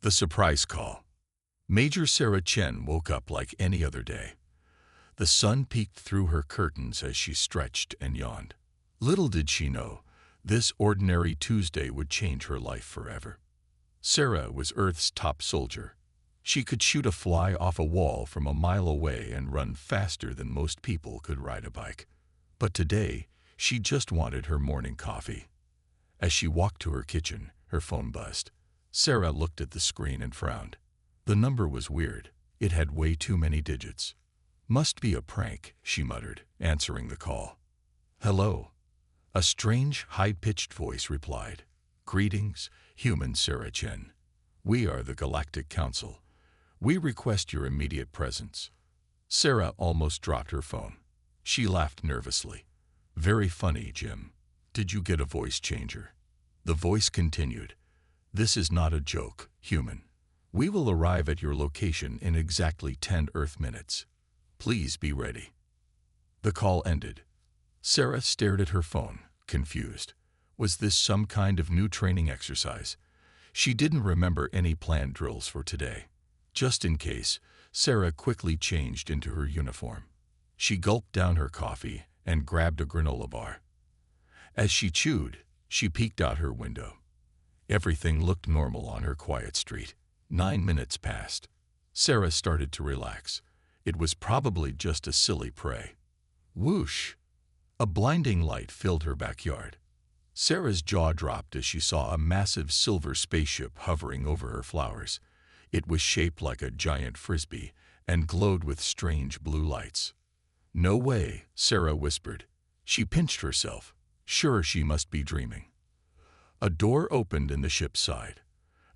The surprise call. Major Sarah Chen woke up like any other day. The sun peeked through her curtains as she stretched and yawned. Little did she know, this ordinary Tuesday would change her life forever. Sarah was Earth's top soldier. She could shoot a fly off a wall from a mile away and run faster than most people could ride a bike. But today, she just wanted her morning coffee. As she walked to her kitchen, her phone buzzed. Sarah looked at the screen and frowned. The number was weird. It had way too many digits. Must be a prank, she muttered, answering the call. Hello. A strange, high-pitched voice replied. Greetings, human Sarah Chen. We are the Galactic Council. We request your immediate presence. Sarah almost dropped her phone. She laughed nervously. Very funny, Jim. Did you get a voice changer? The voice continued. This is not a joke, human. We will arrive at your location in exactly 10 Earth minutes. Please be ready. The call ended. Sarah stared at her phone, confused. Was this some kind of new training exercise? She didn't remember any planned drills for today. Just in case, Sarah quickly changed into her uniform. She gulped down her coffee and grabbed a granola bar. As she chewed, she peeked out her window. Everything looked normal on her quiet street. 9 minutes passed. Sarah started to relax. It was probably just a silly prey. Whoosh! A blinding light filled her backyard. Sarah's jaw dropped as she saw a massive silver spaceship hovering over her flowers. It was shaped like a giant frisbee and glowed with strange blue lights. No way, Sarah whispered. She pinched herself. Sure, she must be dreaming. A door opened in the ship's side.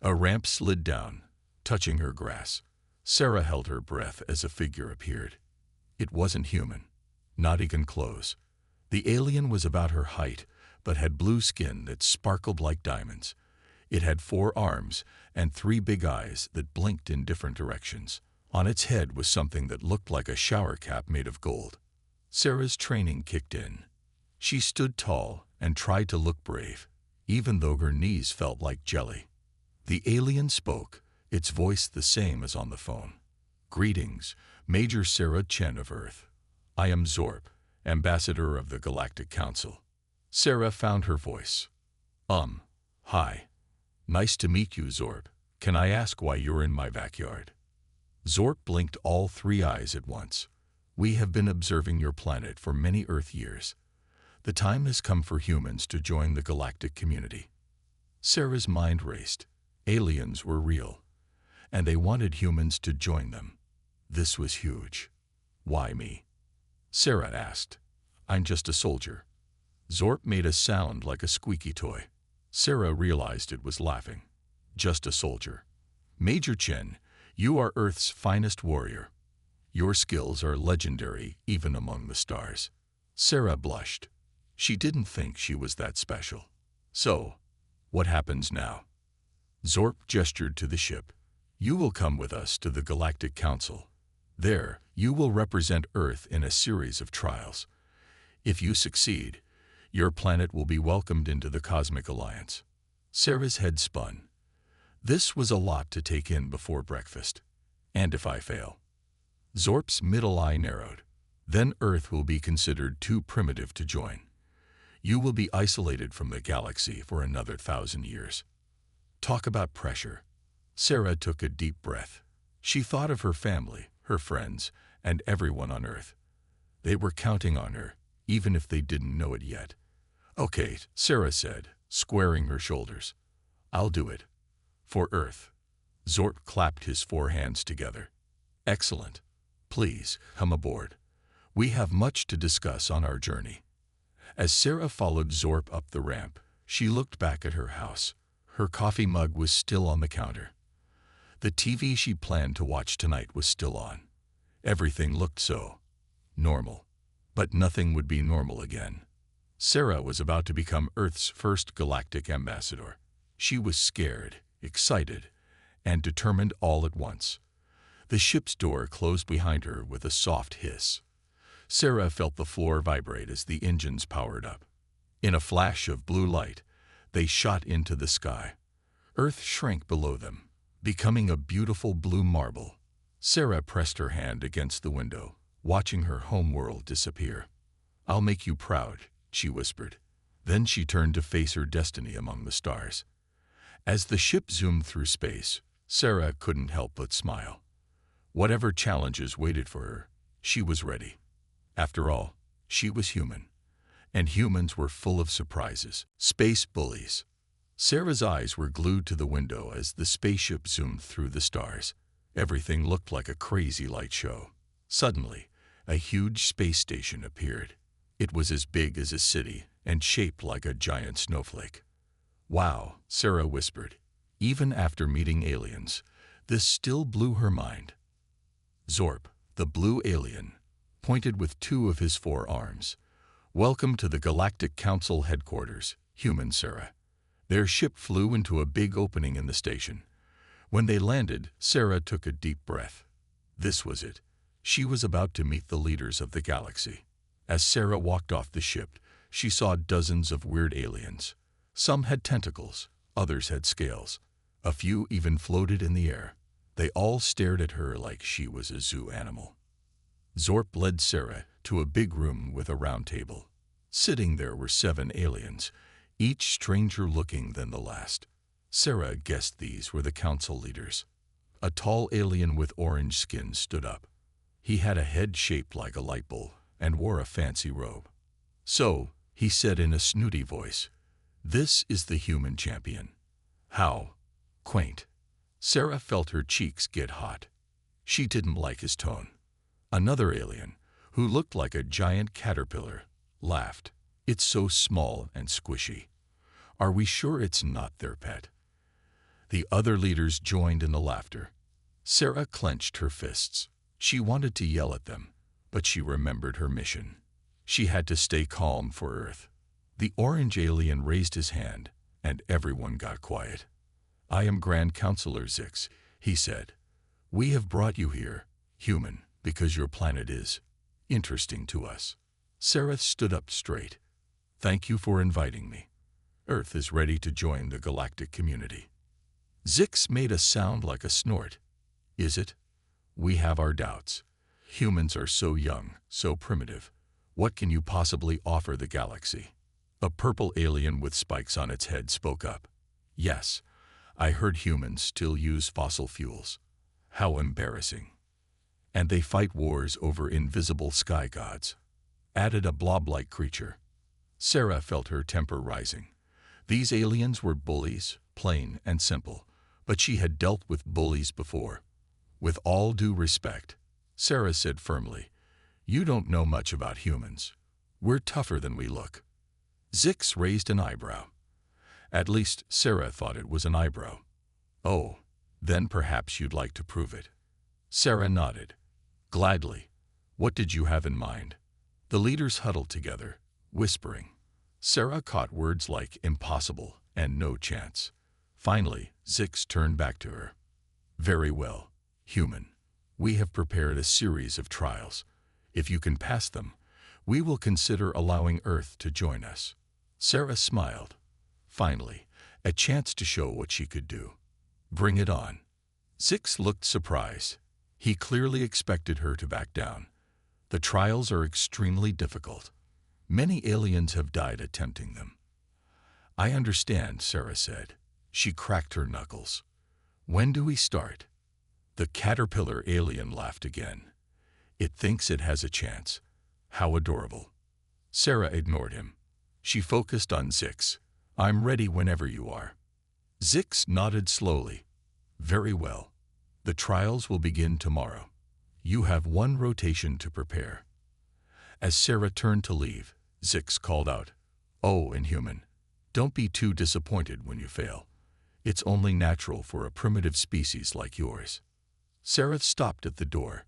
A ramp slid down, touching her grass. Sarah held her breath as a figure appeared. It wasn't human. Not even close. The alien was about her height, but had blue skin that sparkled like diamonds. It had 4 arms and 3 big eyes that blinked in different directions. On its head was something that looked like a shower cap made of gold. Sarah's training kicked in. She stood tall and tried to look brave, even though her knees felt like jelly. The alien spoke, its voice the same as on the phone. Greetings, Major Sarah Chen of Earth. I am Zorp, Ambassador of the Galactic Council. Sarah found her voice. Hi. Nice to meet you, Zorp. Can I ask why you're in my backyard? Zorp blinked all 3 eyes at once. We have been observing your planet for many Earth years. The time has come for humans to join the galactic community. Sarah's mind raced. Aliens were real, and they wanted humans to join them. This was huge. Why me? Sarah asked. I'm just a soldier. Zorp made a sound like a squeaky toy. Sarah realized it was laughing. Just a soldier. Major Chen, you are Earth's finest warrior. Your skills are legendary even among the stars. Sarah blushed. She didn't think she was that special. So, what happens now? Zorp gestured to the ship. You will come with us to the Galactic Council. There, you will represent Earth in a series of trials. If you succeed, your planet will be welcomed into the Cosmic Alliance. Sarah's head spun. This was a lot to take in before breakfast. And if I fail? Zorp's middle eye narrowed. Then Earth will be considered too primitive to join. You will be isolated from the galaxy for another 1,000 years. Talk about pressure. Sarah took a deep breath. She thought of her family, her friends, and everyone on Earth. They were counting on her, even if they didn't know it yet. Okay, Sarah said, squaring her shoulders. I'll do it. For Earth. Zorp clapped his 4 hands together. Excellent. Please, come aboard. We have much to discuss on our journey. As Sarah followed Zorp up the ramp, she looked back at her house. Her coffee mug was still on the counter. The TV she planned to watch tonight was still on. Everything looked so normal. But nothing would be normal again. Sarah was about to become Earth's first galactic ambassador. She was scared, excited, and determined all at once. The ship's door closed behind her with a soft hiss. Sarah felt the floor vibrate as the engines powered up. In a flash of blue light, they shot into the sky. Earth shrank below them, becoming a beautiful blue marble. Sarah pressed her hand against the window, watching her homeworld disappear. "I'll make you proud," she whispered. Then she turned to face her destiny among the stars. As the ship zoomed through space, Sarah couldn't help but smile. Whatever challenges waited for her, she was ready. After all, she was human, and humans were full of surprises. Space bullies. Sarah's eyes were glued to the window as the spaceship zoomed through the stars. Everything looked like a crazy light show. Suddenly, a huge space station appeared. It was as big as a city and shaped like a giant snowflake. "Wow," Sarah whispered. Even after meeting aliens, this still blew her mind. Zorp, the blue alien, pointed with two of his 4 arms. "Welcome to the Galactic Council headquarters, human Sarah." Their ship flew into a big opening in the station. When they landed, Sarah took a deep breath. This was it. She was about to meet the leaders of the galaxy. As Sarah walked off the ship, she saw dozens of weird aliens. Some had tentacles, others had scales. A few even floated in the air. They all stared at her like she was a zoo animal. Zorp led Sarah to a big room with a round table. Sitting there were 7 aliens, each stranger looking than the last. Sarah guessed these were the council leaders. A tall alien with orange skin stood up. He had a head shaped like a light bulb and wore a fancy robe. "So," he said in a snooty voice, "this is the human champion. How quaint." Sarah felt her cheeks get hot. She didn't like his tone. Another alien, who looked like a giant caterpillar, laughed. "It's so small and squishy. Are we sure it's not their pet?" The other leaders joined in the laughter. Sarah clenched her fists. She wanted to yell at them, but she remembered her mission. She had to stay calm for Earth. The orange alien raised his hand, and everyone got quiet. "I am Grand Counselor Zix," he said. "We have brought you here, human, because your planet is interesting to us." Sarah stood up straight. "Thank you for inviting me. Earth is ready to join the galactic community." Zix made a sound like a snort. "Is it? We have our doubts. Humans are so young, so primitive. What can you possibly offer the galaxy?" A purple alien with spikes on its head spoke up. "Yes, I heard humans still use fossil fuels. How embarrassing. And they fight wars over invisible sky gods," added a blob-like creature. Sarah felt her temper rising. These aliens were bullies, plain and simple, but she had dealt with bullies before. "With all due respect," Sarah said firmly, "you don't know much about humans. We're tougher than we look." Zix raised an eyebrow. At least Sarah thought it was an eyebrow. "Oh, then perhaps you'd like to prove it." Sarah nodded. "Gladly. What did you have in mind?" The leaders huddled together, whispering. Sarah caught words like impossible and no chance. Finally, Zix turned back to her. "Very well, human. We have prepared a series of trials. If you can pass them, we will consider allowing Earth to join us." Sarah smiled. Finally, a chance to show what she could do. "Bring it on." Zix looked surprised. He clearly expected her to back down. "The trials are extremely difficult. Many aliens have died attempting them." "I understand," Sarah said. She cracked her knuckles. "When do we start?" The caterpillar alien laughed again. "It thinks it has a chance. How adorable." Sarah ignored him. She focused on Zix. "I'm ready whenever you are." Zix nodded slowly. "Very well. The trials will begin tomorrow. You have 1 rotation to prepare." As Sarah turned to leave, Zix called out, "Oh, Inhuman, don't be too disappointed when you fail. It's only natural for a primitive species like yours." Sarah stopped at the door.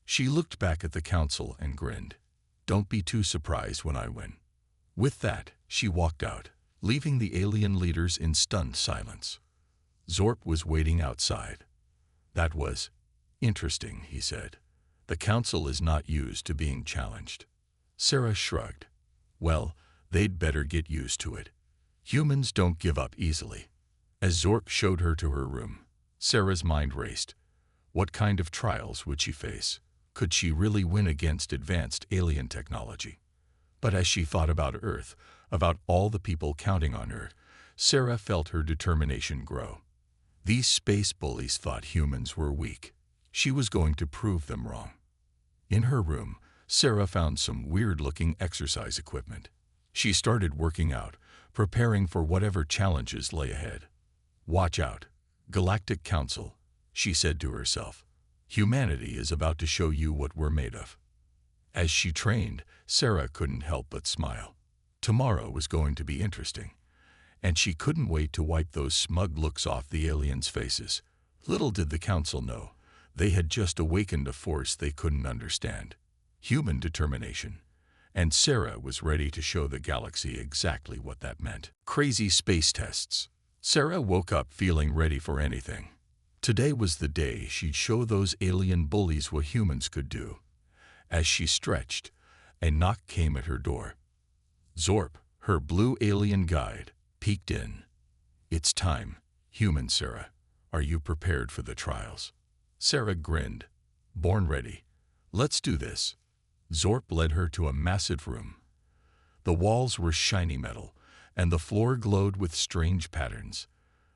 She looked back at the council and grinned. "Don't be too surprised when I win." With that, she walked out, leaving the alien leaders in stunned silence. Zorp was waiting outside. "That was interesting," he said. "The council is not used to being challenged." Sarah shrugged. "Well, they'd better get used to it. Humans don't give up easily." As Zorp showed her to her room, Sarah's mind raced. What kind of trials would she face? Could she really win against advanced alien technology? But as she thought about Earth, about all the people counting on her, Sarah felt her determination grow. These space bullies thought humans were weak. She was going to prove them wrong. In her room, Sarah found some weird-looking exercise equipment. She started working out, preparing for whatever challenges lay ahead. "Watch out, Galactic Council," she said to herself. "Humanity is about to show you what we're made of." As she trained, Sarah couldn't help but smile. Tomorrow was going to be interesting, and she couldn't wait to wipe those smug looks off the aliens' faces. Little did the Council know, they had just awakened a force they couldn't understand. Human determination. And Sarah was ready to show the galaxy exactly what that meant. Crazy space tests. Sarah woke up feeling ready for anything. Today was the day she'd show those alien bullies what humans could do. As she stretched, a knock came at her door. Zorp, her blue alien guide, peeked in. "It's time, human Sarah. Are you prepared for the trials?" Sarah grinned. "Born ready. Let's do this." Zorp led her to a massive room. The walls were shiny metal, and the floor glowed with strange patterns.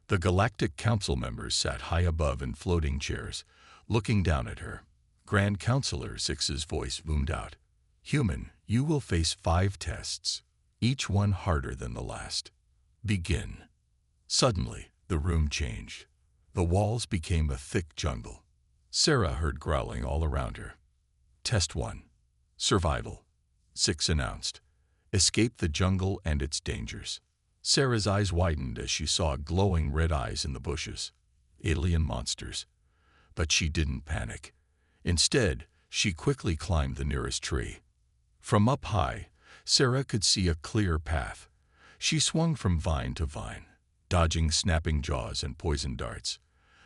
The Galactic Council members sat high above in floating chairs, looking down at her. Grand Counselor Zix's voice boomed out. "Human, you will face 5 tests, each one harder than the last. Begin." Suddenly, the room changed. The walls became a thick jungle. Sarah heard growling all around her. "Test 1. Survival," Zix announced. "Escape the jungle and its dangers." Sarah's eyes widened as she saw glowing red eyes in the bushes. Alien monsters. But she didn't panic. Instead, she quickly climbed the nearest tree. From up high, Sarah could see a clear path. She swung from vine to vine, dodging snapping jaws and poison darts.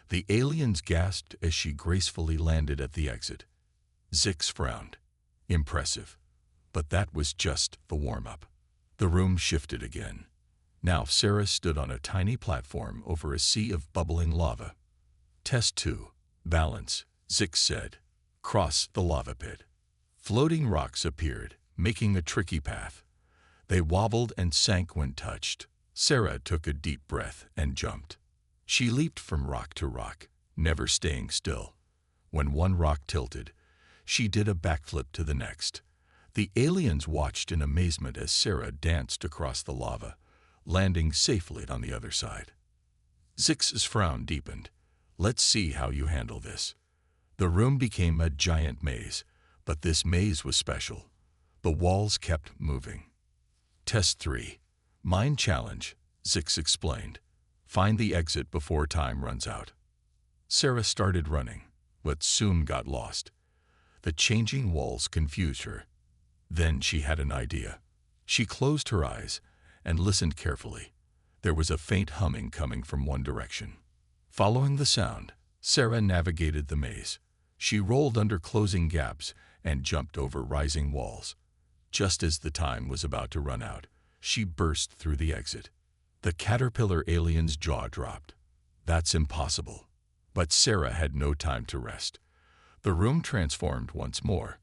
The aliens gasped as she gracefully landed at the exit. Zix frowned. Impressive. But that was just the warm-up. The room shifted again. Now Sarah stood on a tiny platform over a sea of bubbling lava. "Test 2. Balance," Zix said. "Cross the lava pit." Floating rocks appeared, making a tricky path. They wobbled and sank when touched. Sarah took a deep breath and jumped. She leaped from rock to rock, never staying still. When one rock tilted, she did a backflip to the next. The aliens watched in amazement as Sarah danced across the lava, landing safely on the other side. Zix's frown deepened. "Let's see how you handle this." The room became a giant maze, but this maze was special. The walls kept moving. "Test 3. Mind challenge," Zix explained. "Find the exit before time runs out." Sarah started running, but soon got lost. The changing walls confused her. Then she had an idea. She closed her eyes and listened carefully. There was a faint humming coming from one direction. Following the sound, Sarah navigated the maze. She rolled under closing gaps and jumped over rising walls. Just as the time was about to run out, she burst through the exit. The caterpillar alien's jaw dropped. "That's impossible." But Sarah had no time to rest. The room transformed once more.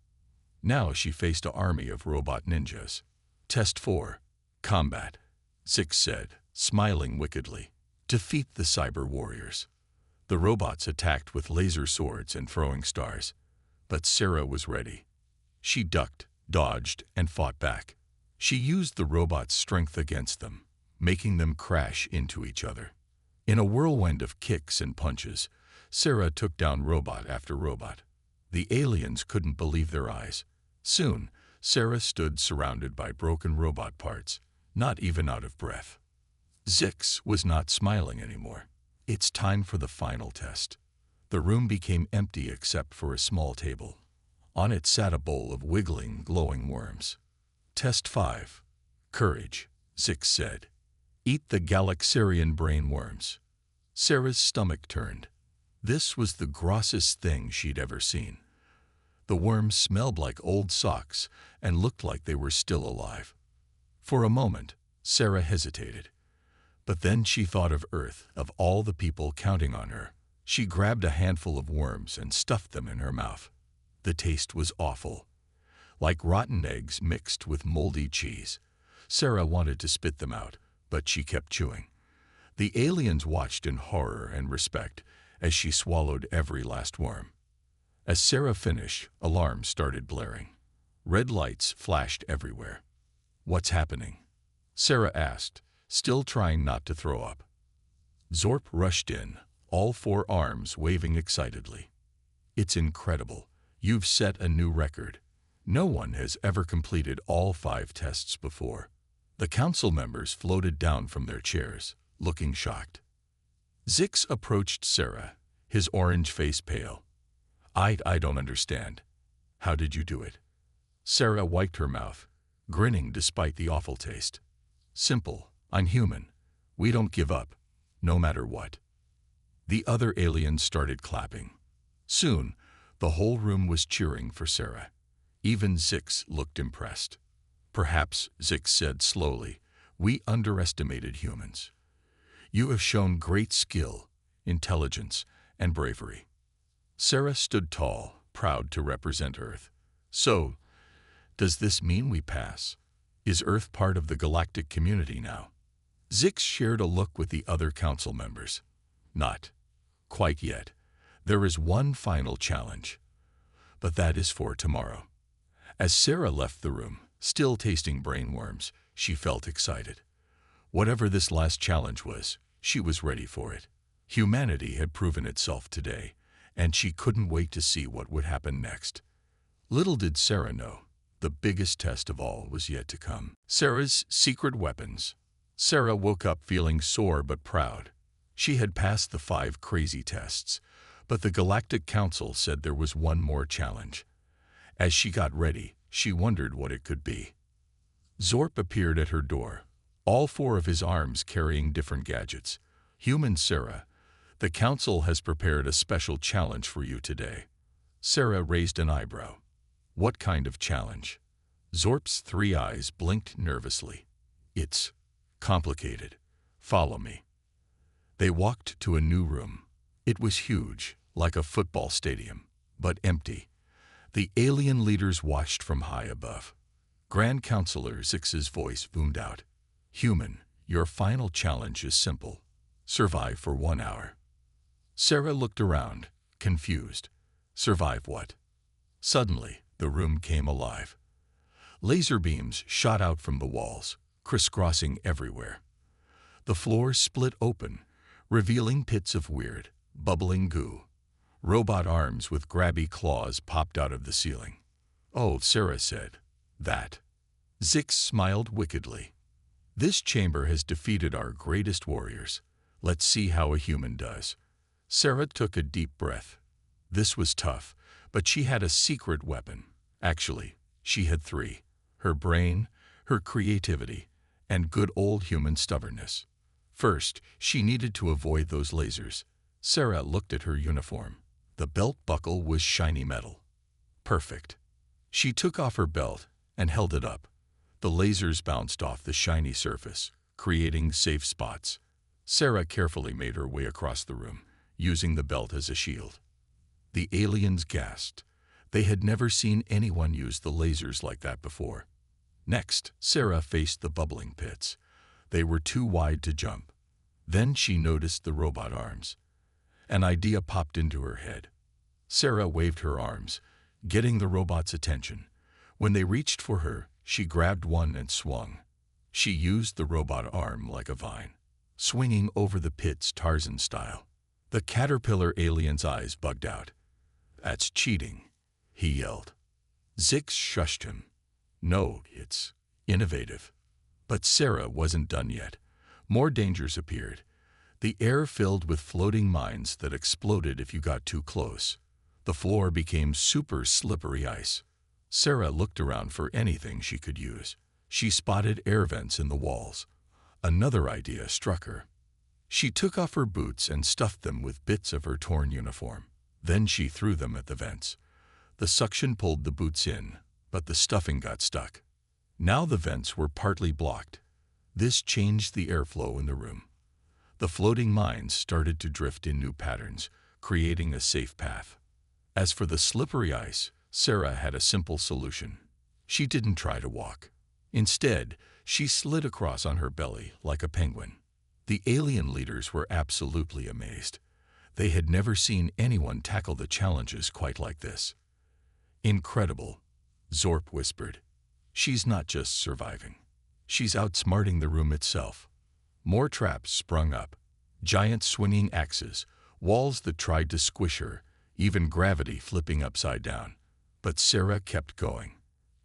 Now she faced an army of robot ninjas. "Test 4. Combat," Zix said, smiling wickedly. "Defeat the cyber warriors." The robots attacked with laser swords and throwing stars. But Sarah was ready. She ducked, dodged, and fought back. She used the robots' strength against them, making them crash into each other. In a whirlwind of kicks and punches, Sarah took down robot after robot. The aliens couldn't believe their eyes. Soon, Sarah stood surrounded by broken robot parts, not even out of breath. Zix was not smiling anymore. "It's time for the final test." The room became empty except for a small table. On it sat a bowl of wiggling, glowing worms. "Test 5. Courage," Zix said. "Eat the Galaxarian brain worms." Sarah's stomach turned. This was the grossest thing she'd ever seen. The worms smelled like old socks and looked like they were still alive. For a moment, Sarah hesitated. But then she thought of Earth, of all the people counting on her. She grabbed a handful of worms and stuffed them in her mouth. The taste was awful, like rotten eggs mixed with moldy cheese. Sarah wanted to spit them out, but she kept chewing. The aliens watched in horror and respect as she swallowed every last worm. As Sarah finished, alarms started blaring. Red lights flashed everywhere. "What's happening?" Sarah asked, still trying not to throw up. Zorp rushed in, all four arms waving excitedly. "It's incredible. You've set a new record. No one has ever completed all 5 tests before." The council members floated down from their chairs, looking shocked. Zix approached Sarah, his orange face pale. I don't understand. How did you do it?" Sarah wiped her mouth, grinning despite the awful taste. "Simple. I'm human. We don't give up, no matter what." The other aliens started clapping. Soon, the whole room was cheering for Sarah. Even Zix looked impressed. "Perhaps," Zix said slowly, "we underestimated humans. You have shown great skill, intelligence, and bravery." Sarah stood tall, proud to represent Earth. "So, does this mean we pass? Is Earth part of the galactic community now?" Zix shared a look with the other council members. "Not quite yet. There is one final challenge, but that is for tomorrow." As Sarah left the room, still tasting brainworms, she felt excited. Whatever this last challenge was, she was ready for it. Humanity had proven itself today, and she couldn't wait to see what would happen next. Little did Sarah know, the biggest test of all was yet to come. Sarah's secret weapons. Sarah woke up feeling sore but proud. She had passed the 5 crazy tests, but the Galactic Council said there was one more challenge. As she got ready, she wondered what it could be. Zorp appeared at her door, all 4 of his arms carrying different gadgets. "Human Sarah, the Council has prepared a special challenge for you today." Sarah raised an eyebrow. "What kind of challenge?" Zorp's 3 eyes blinked nervously. "It's complicated. Follow me." They walked to a new room. It was huge, like a football stadium, but empty. The alien leaders watched from high above. Grand Counselor Zix's voice boomed out. "Human, your final challenge is simple. Survive for 1 hour." Sarah looked around, confused. Survive what? Suddenly, the room came alive. Laser beams shot out from the walls, crisscrossing everywhere. The floor split open, revealing pits of weird, bubbling goo. Robot arms with grabby claws popped out of the ceiling. "Oh," Sarah said. "That." Zix smiled wickedly. "This chamber has defeated our greatest warriors. Let's see how a human does." Sarah took a deep breath. This was tough, but she had a secret weapon. Actually, she had 3. Her brain, her creativity, and good old human stubbornness. First, she needed to avoid those lasers. Sarah looked at her uniform. The belt buckle was shiny metal. Perfect. She took off her belt and held it up. The lasers bounced off the shiny surface, creating safe spots. Sarah carefully made her way across the room, using the belt as a shield. The aliens gasped. They had never seen anyone use the lasers like that before. Next, Sarah faced the bubbling pits. They were too wide to jump. Then she noticed the robot arms. An idea popped into her head. Sarah waved her arms, getting the robot's attention. When they reached for her, she grabbed one and swung. She used the robot arm like a vine, swinging over the pits Tarzan style. The caterpillar alien's eyes bugged out. "That's cheating," he yelled. Zix shushed him. "No, it's innovative." But Sarah wasn't done yet. More dangers appeared. The air filled with floating mines that exploded if you got too close. The floor became super slippery ice. Sarah looked around for anything she could use. She spotted air vents in the walls. Another idea struck her. She took off her boots and stuffed them with bits of her torn uniform. Then she threw them at the vents. The suction pulled the boots in, but the stuffing got stuck. Now the vents were partly blocked. This changed the airflow in the room. The floating mines started to drift in new patterns, creating a safe path. As for the slippery ice, Sarah had a simple solution. She didn't try to walk. Instead, she slid across on her belly like a penguin. The alien leaders were absolutely amazed. They had never seen anyone tackle the challenges quite like this. Incredible, Zorp whispered. She's not just surviving. She's outsmarting the room itself. More traps sprung up. Giant swinging axes, walls that tried to squish her, even gravity flipping upside down. But Sarah kept going.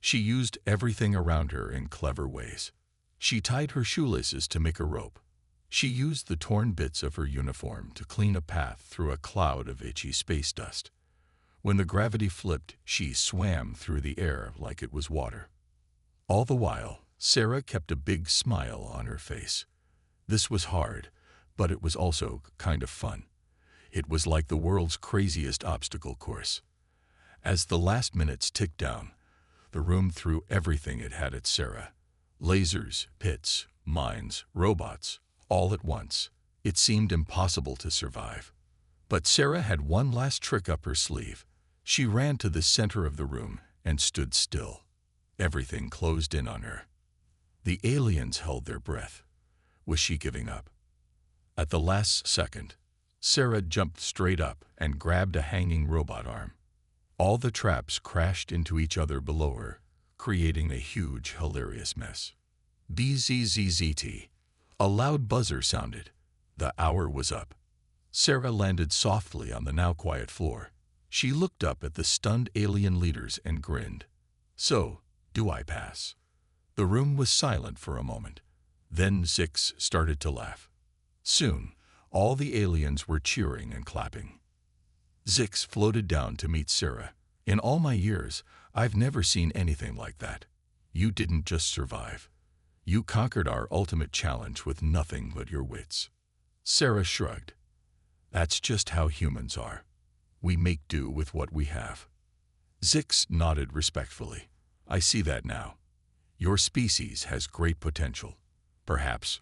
She used everything around her in clever ways. She tied her shoelaces to make a rope. She used the torn bits of her uniform to clean a path through a cloud of itchy space dust. When the gravity flipped, she swam through the air like it was water. All the while, Sarah kept a big smile on her face. This was hard, but it was also kind of fun. It was like the world's craziest obstacle course. As the last minutes ticked down, the room threw everything it had at Sarah. Lasers, pits, mines, robots, all at once. It seemed impossible to survive. But Sarah had one last trick up her sleeve. She ran to the center of the room and stood still. Everything closed in on her. The aliens held their breath. Was she giving up? At the last second, Sarah jumped straight up and grabbed a hanging robot arm. All the traps crashed into each other below her, creating a huge, hilarious mess. BZZZT. A loud buzzer sounded. The hour was up. Sarah landed softly on the now quiet floor. She looked up at the stunned alien leaders and grinned. So, do I pass? The room was silent for a moment. Then Zix started to laugh. Soon, all the aliens were cheering and clapping. Zix floated down to meet Sarah. In all my years, I've never seen anything like that. You didn't just survive. You conquered our ultimate challenge with nothing but your wits. Sarah shrugged. That's just how humans are. We make do with what we have. Zix nodded respectfully. I see that now. Your species has great potential. Perhaps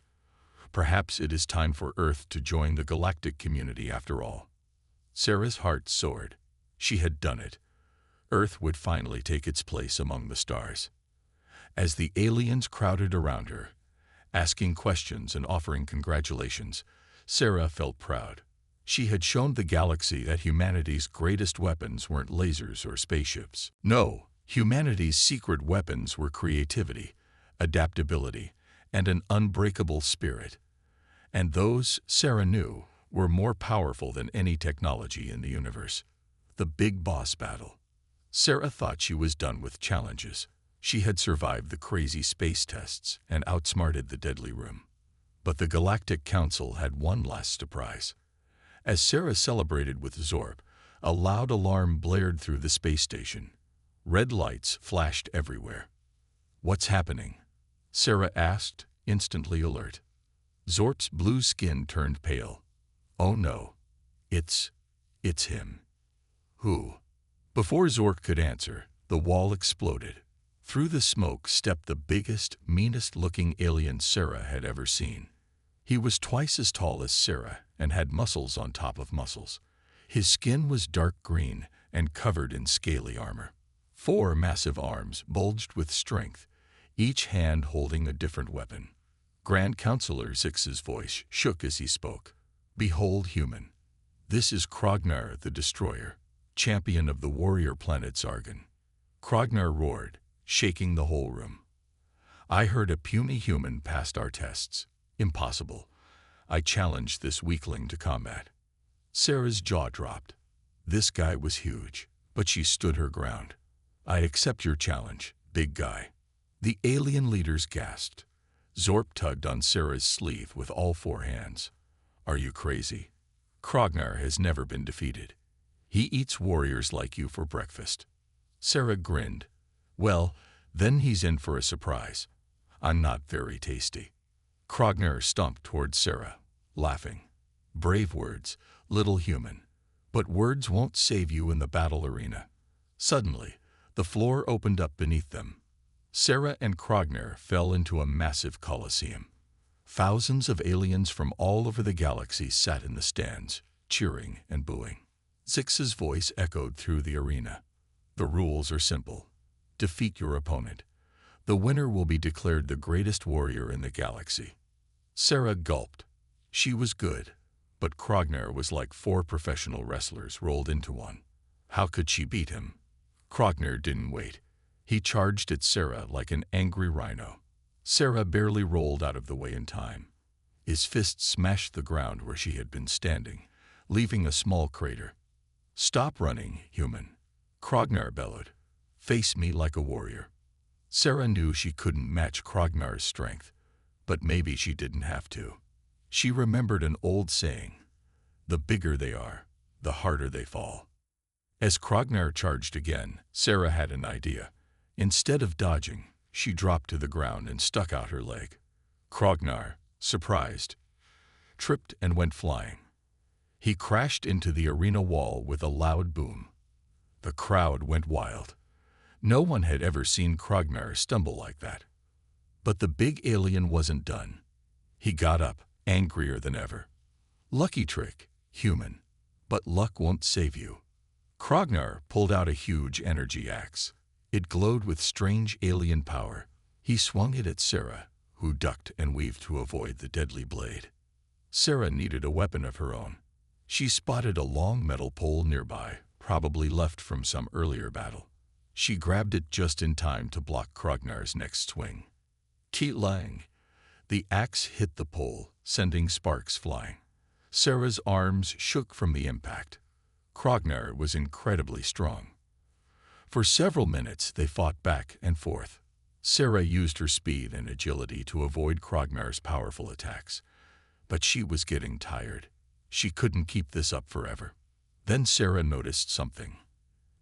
it is time for Earth to join the galactic community after all. Sarah's heart soared. She had done it. Earth would finally take its place among the stars. As the aliens crowded around her, asking questions and offering congratulations, Sarah felt proud. She had shown the galaxy that humanity's greatest weapons weren't lasers or spaceships. No, humanity's secret weapons were creativity, adaptability, and an unbreakable spirit. And those, Sarah knew, were more powerful than any technology in the universe. The big boss battle. Sarah thought she was done with challenges. She had survived the crazy space tests and outsmarted the deadly room. But the Galactic Council had one last surprise. As Sarah celebrated with Zorp, a loud alarm blared through the space station. Red lights flashed everywhere. What's happening? Sarah asked, instantly alert. Zorp's blue skin turned pale. Oh no. It's him. Who? Before Zorp could answer, the wall exploded. Through the smoke stepped the biggest, meanest-looking alien Sarah had ever seen. He was twice as tall as Sarah and had muscles on top of muscles. His skin was dark green and covered in scaly armor. 4 massive arms bulged with strength, each hand holding a different weapon. Grand Counselor Zix's voice shook as he spoke. Behold, human. This is Krognar the Destroyer, champion of the warrior planet Zargan. Krognar roared, shaking the whole room. I heard a puny human passed our tests. Impossible. I challenged this weakling to combat. Sarah's jaw dropped. This guy was huge, but she stood her ground. I accept your challenge, big guy. The alien leaders gasped. Zorp tugged on Sarah's sleeve with all 4 hands. Are you crazy? Krognar has never been defeated. He eats warriors like you for breakfast. Sarah grinned. Well, then he's in for a surprise. I'm not very tasty. Krognar stomped toward Sarah, laughing. Brave words, little human. But words won't save you in the battle arena. Suddenly, the floor opened up beneath them. Sarah and Krognar fell into a massive coliseum. Thousands of aliens from all over the galaxy sat in the stands, cheering and booing. Zix's voice echoed through the arena. The rules are simple. Defeat your opponent. The winner will be declared the greatest warrior in the galaxy. Sarah gulped. She was good, but Krognar was like 4 professional wrestlers rolled into one. How could she beat him? Krognar didn't wait. He charged at Sarah like an angry rhino. Sarah barely rolled out of the way in time. His fist smashed the ground where she had been standing, leaving a small crater. "Stop running, human," Krognar bellowed. "Face me like a warrior." Sarah knew she couldn't match Krognar's strength, but maybe she didn't have to. She remembered an old saying, "The bigger they are, the harder they fall." As Krognar charged again, Sarah had an idea. Instead of dodging, she dropped to the ground and stuck out her leg. Krognar, surprised, tripped and went flying. He crashed into the arena wall with a loud boom. The crowd went wild. No one had ever seen Krognar stumble like that. But the big alien wasn't done. He got up, angrier than ever. "Lucky trick, human, but luck won't save you." Krognar pulled out a huge energy axe. It glowed with strange alien power. He swung it at Sarah, who ducked and weaved to avoid the deadly blade. Sarah needed a weapon of her own. She spotted a long metal pole nearby, probably left from some earlier battle. She grabbed it just in time to block Krognar's next swing. Keat-lang! The axe hit the pole, sending sparks flying. Sarah's arms shook from the impact. Krognar was incredibly strong. For several minutes they fought back and forth. Sarah used her speed and agility to avoid Krognar's powerful attacks. But she was getting tired. She couldn't keep this up forever. Then Sarah noticed something.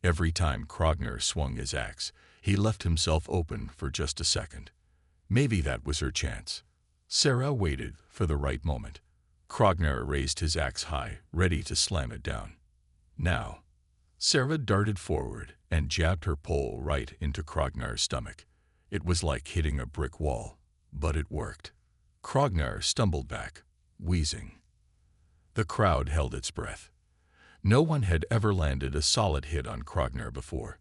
Every time Krognar swung his axe, he left himself open for just a second. Maybe that was her chance. Sarah waited for the right moment. Krognar raised his axe high, ready to slam it down. Now, Sarah darted forward and jabbed her pole right into Krognar's stomach. It was like hitting a brick wall, but it worked. Krognar stumbled back, wheezing. The crowd held its breath. No one had ever landed a solid hit on Krognar before.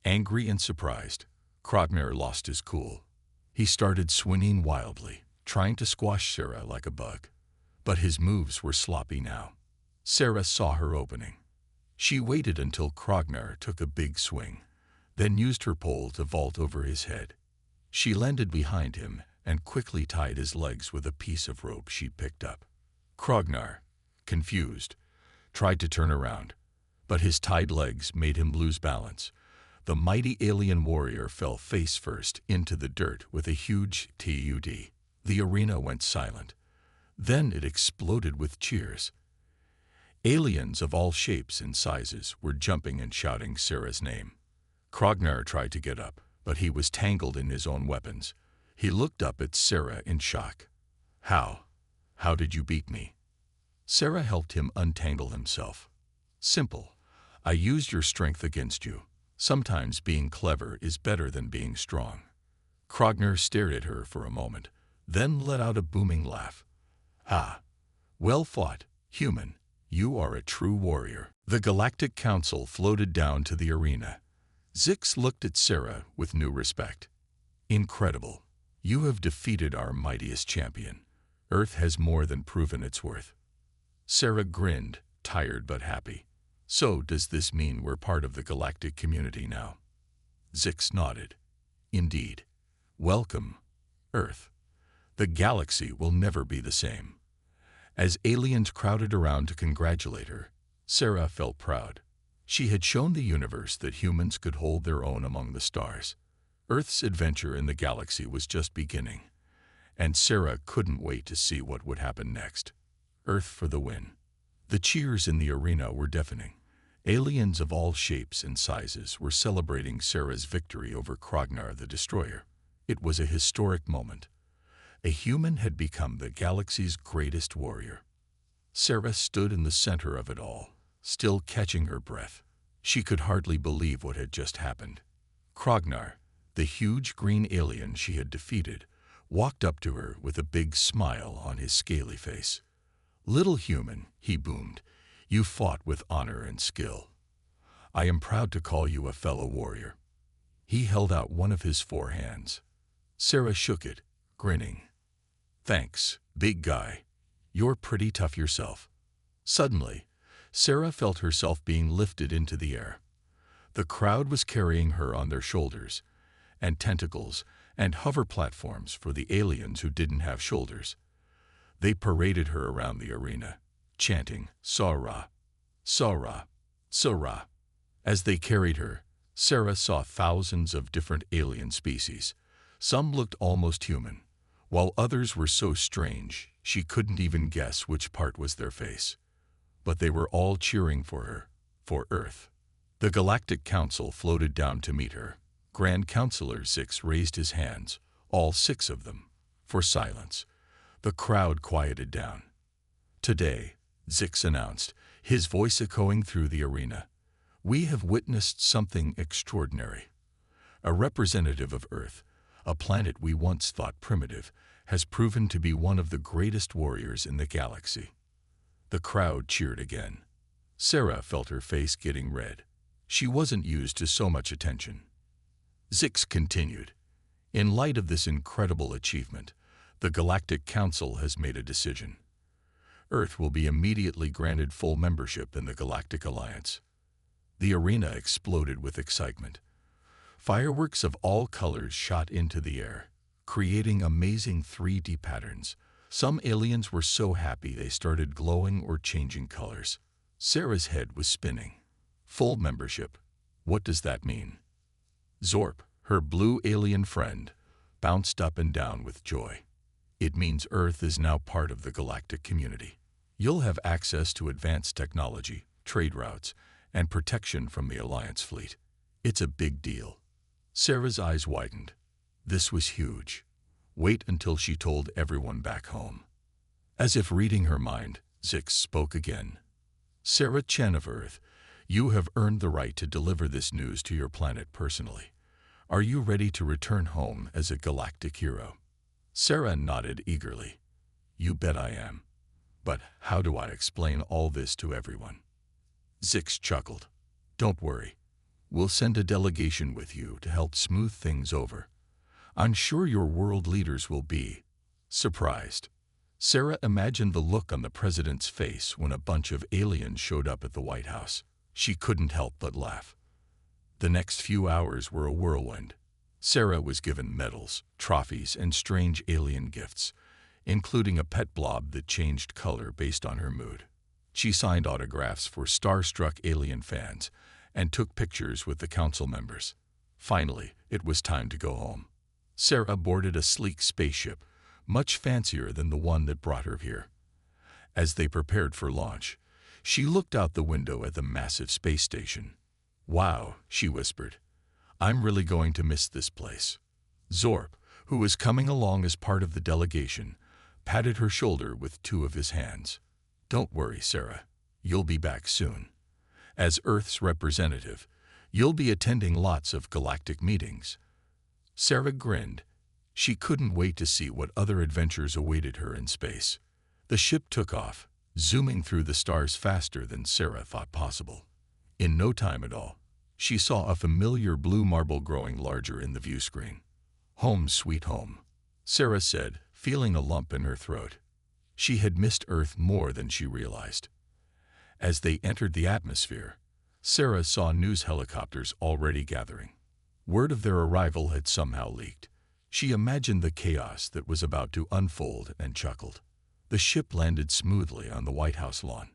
Angry and surprised, Krognar lost his cool. He started swinging wildly, trying to squash Sarah like a bug. But his moves were sloppy now. Sarah saw her opening. She waited until Krognar took a big swing, then used her pole to vault over his head. She landed behind him and quickly tied his legs with a piece of rope she picked up. Krognar, confused, tried to turn around, but his tied legs made him lose balance. The mighty alien warrior fell face first into the dirt with a huge thud. The arena went silent. Then it exploded with cheers. Aliens of all shapes and sizes were jumping and shouting Sarah's name. Krognar tried to get up, but he was tangled in his own weapons. He looked up at Sarah in shock. How did you beat me?" Sarah helped him untangle himself. "Simple. I used your strength against you. Sometimes being clever is better than being strong." Krognar stared at her for a moment, then let out a booming laugh. "Ah, well fought, human. You are a true warrior." The Galactic Council floated down to the arena. Zix looked at Sarah with new respect. "Incredible. You have defeated our mightiest champion. Earth has more than proven its worth." Sarah grinned, tired but happy. "So does this mean we're part of the galactic community now?" Zix nodded. "Indeed. Welcome, Earth. The galaxy will never be the same." As aliens crowded around to congratulate her, Sarah felt proud. She had shown the universe that humans could hold their own among the stars. Earth's adventure in the galaxy was just beginning, and Sarah couldn't wait to see what would happen next. Earth for the win. The cheers in the arena were deafening. Aliens of all shapes and sizes were celebrating Sarah's victory over Krognar the Destroyer. It was a historic moment. A human had become the galaxy's greatest warrior. Sarah stood in the center of it all, still catching her breath. She could hardly believe what had just happened. Krognar, the huge green alien she had defeated, walked up to her with a big smile on his scaly face. "Little human," he boomed, You fought with honor and skill. I am proud to call you a fellow warrior." He held out one of his 4 hands. Sarah shook it, grinning. "Thanks, big guy. You're pretty tough yourself." Suddenly, Sarah felt herself being lifted into the air. The crowd was carrying her on their shoulders, and tentacles and hover platforms for the aliens who didn't have shoulders. They paraded her around the arena, chanting, "Sora, Sora, Sora." As they carried her, Sarah saw thousands of different alien species. Some looked almost human, while others were so strange she couldn't even guess which part was their face. But they were all cheering for her, for Earth. The Galactic Council floated down to meet her. Grand Counselor Zix raised his hands, all 6 of them, for silence. The crowd quieted down. "Today," Zix announced, his voice echoing through the arena, "we have witnessed something extraordinary. A representative of Earth, a planet we once thought primitive, has proven to be one of the greatest warriors in the galaxy." The crowd cheered again. Sarah felt her face getting red. She wasn't used to so much attention. Zix continued, "In light of this incredible achievement, the Galactic Council has made a decision. Earth will be immediately granted full membership in the Galactic Alliance." The arena exploded with excitement. Fireworks of all colors shot into the air, creating amazing 3D patterns. Some aliens were so happy they started glowing or changing colors. Sarah's head was spinning. Full membership. What does that mean? Zorp, her blue alien friend, bounced up and down with joy. "It means Earth is now part of the galactic community. You'll have access to advanced technology, trade routes, and protection from the Alliance fleet. It's a big deal." Sarah's eyes widened. This was huge. Wait until she told everyone back home. As if reading her mind, Zix spoke again. "Sarah Chen of Earth, you have earned the right to deliver this news to your planet personally. Are you ready to return home as a galactic hero?" Sarah nodded eagerly. "You bet I am. But how do I explain all this to everyone?" Zix chuckled. "Don't worry. We'll send a delegation with you to help smooth things over. I'm sure your world leaders will be surprised." Sarah imagined the look on the president's face when a bunch of aliens showed up at the White House. She couldn't help but laugh. The next few hours were a whirlwind. Sarah was given medals, trophies, and strange alien gifts, including a pet blob that changed color based on her mood. She signed autographs for starstruck alien fans and took pictures with the council members. Finally, it was time to go home. Sarah boarded a sleek spaceship, much fancier than the one that brought her here. As they prepared for launch, she looked out the window at the massive space station. "Wow," she whispered. "I'm really going to miss this place." Zorp, who was coming along as part of the delegation, patted her shoulder with 2 of his hands. "Don't worry, Sarah. You'll be back soon. As Earth's representative, you'll be attending lots of galactic meetings." Sarah grinned. She couldn't wait to see what other adventures awaited her in space. The ship took off, zooming through the stars faster than Sarah thought possible. In no time at all, she saw a familiar blue marble growing larger in the view screen. "Home sweet home," Sarah said, feeling a lump in her throat. She had missed Earth more than she realized. As they entered the atmosphere, Sarah saw news helicopters already gathering. Word of their arrival had somehow leaked. She imagined the chaos that was about to unfold and chuckled. The ship landed smoothly on the White House lawn.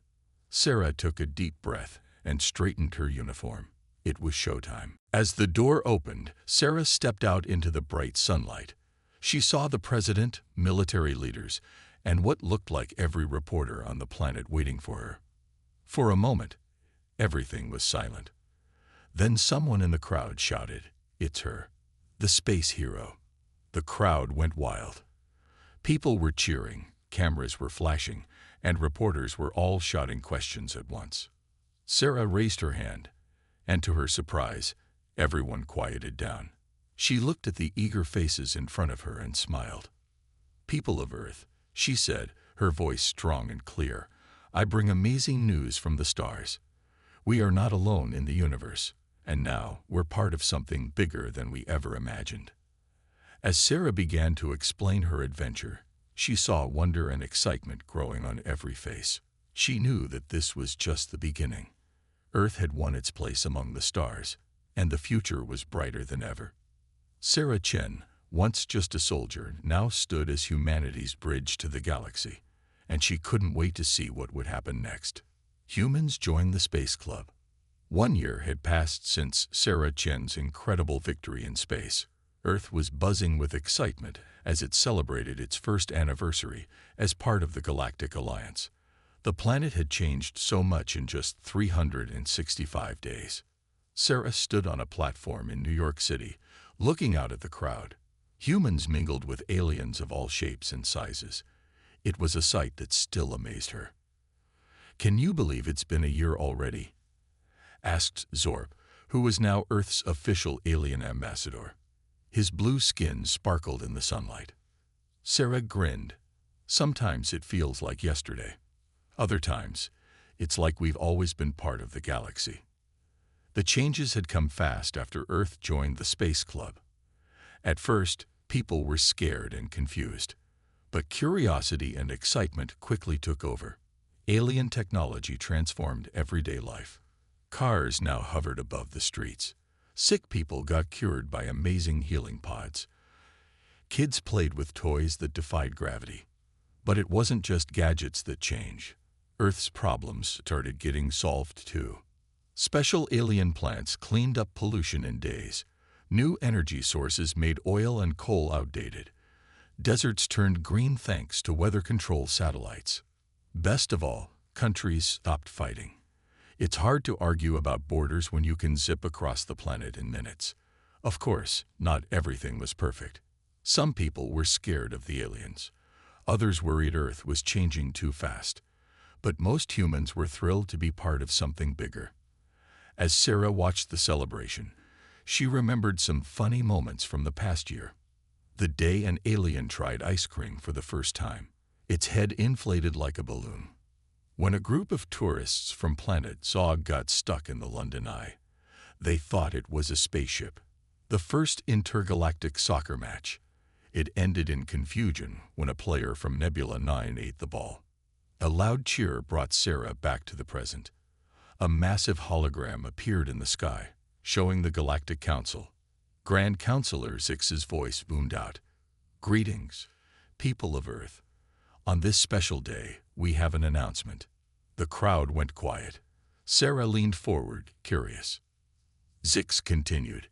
Sarah took a deep breath and straightened her uniform. It was showtime. As the door opened, Sarah stepped out into the bright sunlight. She saw the president, military leaders, and what looked like every reporter on the planet waiting for her. For a moment, everything was silent. Then someone in the crowd shouted, "It's her, the space hero." The crowd went wild. People were cheering, cameras were flashing, and reporters were all shouting questions at once. Sarah raised her hand, and to her surprise, everyone quieted down. She looked at the eager faces in front of her and smiled. "People of Earth," she said, her voice strong and clear, I bring amazing news from the stars. We are not alone in the universe, and now we're part of something bigger than we ever imagined." As Sarah began to explain her adventure, she saw wonder and excitement growing on every face. She knew that this was just the beginning. Earth had won its place among the stars, and the future was brighter than ever. Sarah Chen, once just a soldier, now stood as humanity's bridge to the galaxy, and she couldn't wait to see what would happen next. Humans joined the Space Club. 1 year had passed since Sarah Chen's incredible victory in space. Earth was buzzing with excitement as it celebrated its first anniversary as part of the Galactic Alliance. The planet had changed so much in just 365 days. Sarah stood on a platform in New York City, looking out at the crowd. Humans mingled with aliens of all shapes and sizes. It was a sight that still amazed her. "Can you believe it's been a year already?" asked Zorb, who was now Earth's official alien ambassador. His blue skin sparkled in the sunlight. Sarah grinned. "Sometimes it feels like yesterday. Other times, it's like we've always been part of the galaxy." The changes had come fast after Earth joined the Space Club. At first, people were scared and confused, but curiosity and excitement quickly took over. Alien technology transformed everyday life. Cars now hovered above the streets. Sick people got cured by amazing healing pods. Kids played with toys that defied gravity. But it wasn't just gadgets that changed. Earth's problems started getting solved too. Special alien plants cleaned up pollution in days. New energy sources made oil and coal outdated. Deserts turned green thanks to weather control satellites. Best of all, countries stopped fighting. It's hard to argue about borders when you can zip across the planet in minutes. Of course, not everything was perfect. Some people were scared of the aliens. Others worried Earth was changing too fast. But most humans were thrilled to be part of something bigger. As Sarah watched the celebration, she remembered some funny moments from the past year. The day an alien tried ice cream for the first time. Its head inflated like a balloon. When a group of tourists from planet Zog got stuck in the London Eye, they thought it was a spaceship. The first intergalactic soccer match. It ended in confusion when a player from Nebula 9 ate the ball. A loud cheer brought Sarah back to the present. A massive hologram appeared in the sky, showing the Galactic Council. Grand Counselor Zix's voice boomed out. "Greetings, people of Earth. On this special day, we have an announcement." The crowd went quiet. Sarah leaned forward, curious. Zix continued.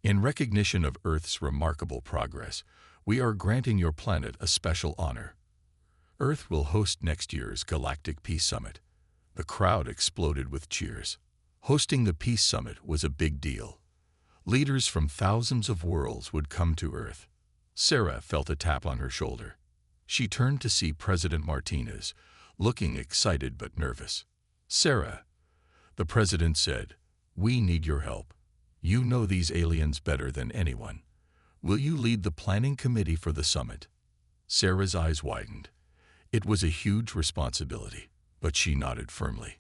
"In recognition of Earth's remarkable progress, we are granting your planet a special honor. Earth will host next year's Galactic Peace Summit." The crowd exploded with cheers. Hosting the Peace Summit was a big deal. Leaders from thousands of worlds would come to Earth. Sarah felt a tap on her shoulder. She turned to see President Martinez, looking excited but nervous. "Sarah," the president said, "we need your help. You know these aliens better than anyone. Will you lead the planning committee for the summit?" Sarah's eyes widened. It was a huge responsibility, but she nodded firmly.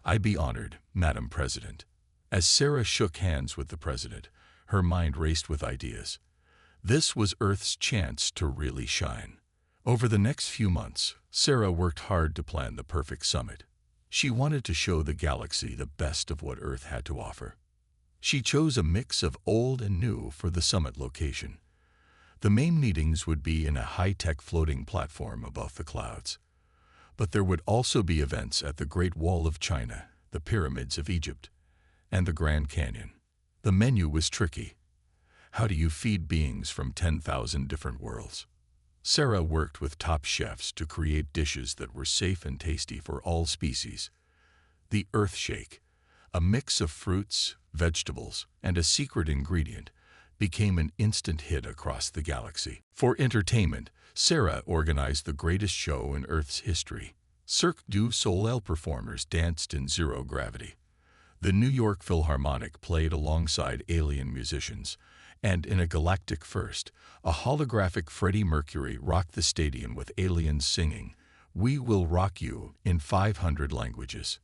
"I'd be honored, Madam President." As Sarah shook hands with the president, her mind raced with ideas. This was Earth's chance to really shine. Over the next few months, Sarah worked hard to plan the perfect summit. She wanted to show the galaxy the best of what Earth had to offer. She chose a mix of old and new for the summit location. The main meetings would be in a high-tech floating platform above the clouds. But there would also be events at the Great Wall of China, the Pyramids of Egypt, and the Grand Canyon. The menu was tricky. How do you feed beings from 10,000 different worlds? Sarah worked with top chefs to create dishes that were safe and tasty for all species. The Earth Shake, a mix of fruits, vegetables, and a secret ingredient, became an instant hit across the galaxy. For entertainment, Sarah organized the greatest show in Earth's history. Cirque du Soleil performers danced in zero gravity. The New York Philharmonic played alongside alien musicians, and in a galactic first, a holographic Freddie Mercury rocked the stadium with aliens singing, We will rock you in 500 languages.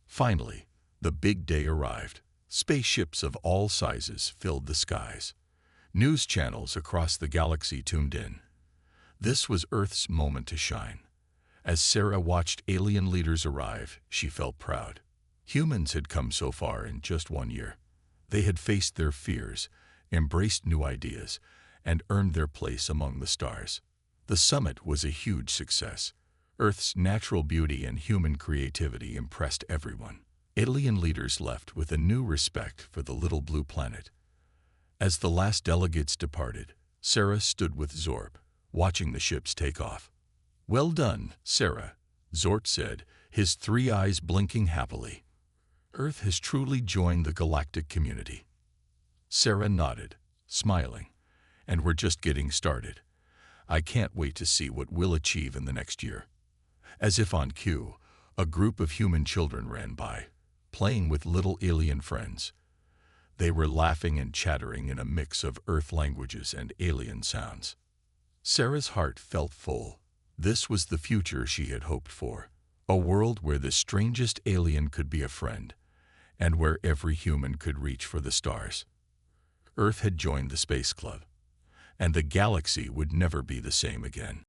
Finally, the big day arrived. Spaceships of all sizes filled the skies. News channels across the galaxy tuned in. This was Earth's moment to shine. As Sarah watched alien leaders arrive, she felt proud. Humans had come so far in just 1 year. They had faced their fears, embraced new ideas, and earned their place among the stars. The summit was a huge success. Earth's natural beauty and human creativity impressed everyone. Alien leaders left with a new respect for the little blue planet. As the last delegates departed, Sarah stood with Zorb, watching the ships take off. "Well done, Sarah," Zort said, his 3 eyes blinking happily. "Earth has truly joined the galactic community." Sarah nodded, smiling. "And we're just getting started. I can't wait to see what we'll achieve in the next year." As if on cue, a group of human children ran by, playing with little alien friends. They were laughing and chattering in a mix of Earth languages and alien sounds. Sarah's heart felt full. This was the future she had hoped for. A world where the strangest alien could be a friend, and where every human could reach for the stars. Earth had joined the Space Club, and the galaxy would never be the same again.